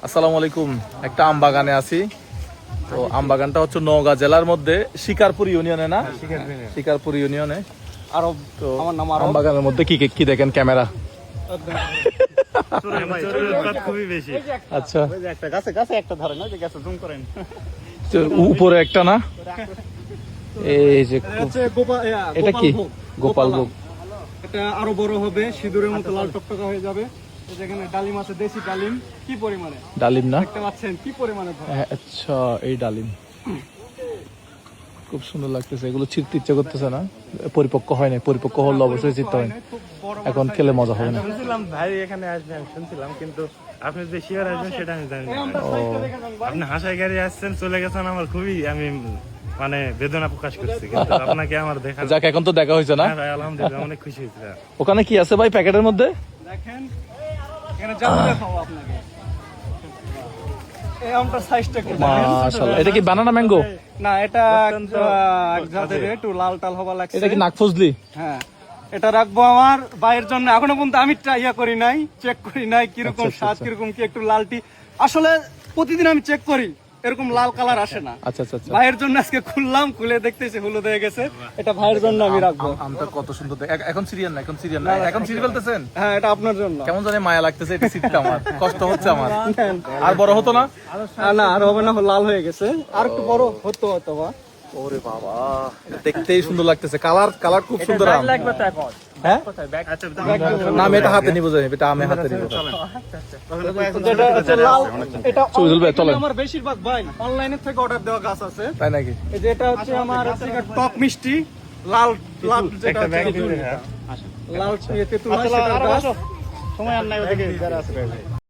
আসসালামু আলাইকুম। একটা আম বাগানে আছি। তো আম বাগানটা হচ্ছে নওগাঁ জেলার মধ্যে শিকারপুর ইউনিয়নে, না? শিকারপুর ইউনিয়নে। আরব। তো আমার নাম আম বাগানের মধ্যে কি কি দেখেন? ক্যামেরা। খুবই বেশি। আচ্ছা, ওই যে একটা গাছে গাছে একটা ধরেন, ওই যে গাছে জুম করেন। তো উপরে একটা, না? এই যে এটা কি? গোপালভোগ। এটা আরো বড় হবে, সিঁদুরের মতো লাল টকটকা হয়ে যাবে। এই যে এখানে ডালিম আছে, দেশি ডালিম। কি পরিমাণে ডালিম, না? দেখতে পাচ্ছেন কি পরিমাণে ধরে। হ্যাঁ, আচ্ছা, এই ডালিম খুব সুন্দর লাগতেছে। এগুলো ছিঁড়তে ইচ্ছা করতেছে না, পরিপক্ক হয় না। পরিপক্ক হলে অবশ্যই ছিঁড়তে হয়। খুব বড় এখন খেলে মজা হবে না। শুনছিলাম ভাই এখানে আসবে, আমি শুনছিলাম, কিন্তু আপনি যে শিওর আসবেন সেটা আমি জানি না। আপনি হাসাই গাড়ি আসছেন, চলে গেছেন, আমার খুবই, আমি মানে বেদনা প্রকাশ করছি, কিন্তু আপনাকে আমার দেখা। যাক, এখন তো দেখা হয়েছে, না? হ্যাঁ ভাই, আলহামদুলিল্লাহ, অনেক খুশি হয়েছে। ওখানে কি আছে ভাই প্যাকেটের মধ্যে? দেখেন এখানে জাদু দেখাবো আপনাকে। এই আমটা সাইজটা কি দেখেন? মাশাআল্লাহ, এটা কি বানানা ম্যাঙ্গো? না, এটা এক জাতের, একটু লাল টাল হবা লাগছে। এটা কি নাকফজলি? হ্যাঁ, এটা রাখবো আমার ভাইয়ের জন্য। এখনো পর্যন্ত আমি ট্রাই করি নাই, চেক করি নাই কিরকম আচ্ছা, স্বাদ, আচ্ছা। কিরকম কি। একটু লালটি আসলে প্রতিদিন আমি চেক করি, এরকম লাল কালার আসে না। আচ্ছা আচ্ছা আচ্ছা। ভাইয়ের জন্য আজকে খুললাম, খুলে দেখতেছি হলুদ হয়ে গেছে। এটা ভাইয়ের জন্য আমি রাখবো। আমটা কত সুন্দর এখন সিরিয়াল না, এখন সিরিয়াল না, এখন সিরিয়াল ফেলতেছেন? হ্যাঁ, এটা আপনার জন্য। কেমন জানি মায়া লাগতেছে, এটা সিটটা আমার কষ্ট হচ্ছে আমার। আর বড় হতো না? না, আর হবে না, লাল হয়ে গেছে। আর একটু বড় হতো হয়তো বা। ওরে বাবা, দেখতেই সুন্দর লাগতেছে। কালার কালার খুব সুন্দর আম। লাগবে তো এখন। হ্যাঁ, আচ্ছা, না আমি এটা হাতে নিব, জানি এটা আমি হাতে নিব। যেটা হচ্ছে লাল, এটা চলুন ভাই, চলেন। আমার বেশিরভাগ ভাই অনলাইনে থেকে অর্ডার দেওয়া গাছ আছে। তাই নাকি? এই যে এটা হচ্ছে আমার টক মিষ্টি লাল লাল, যেটা হচ্ছে লাল তেঁতুল হয়, সেটার গাছ। সময় আর নাই, ওদিকে যারা আছে ভাই।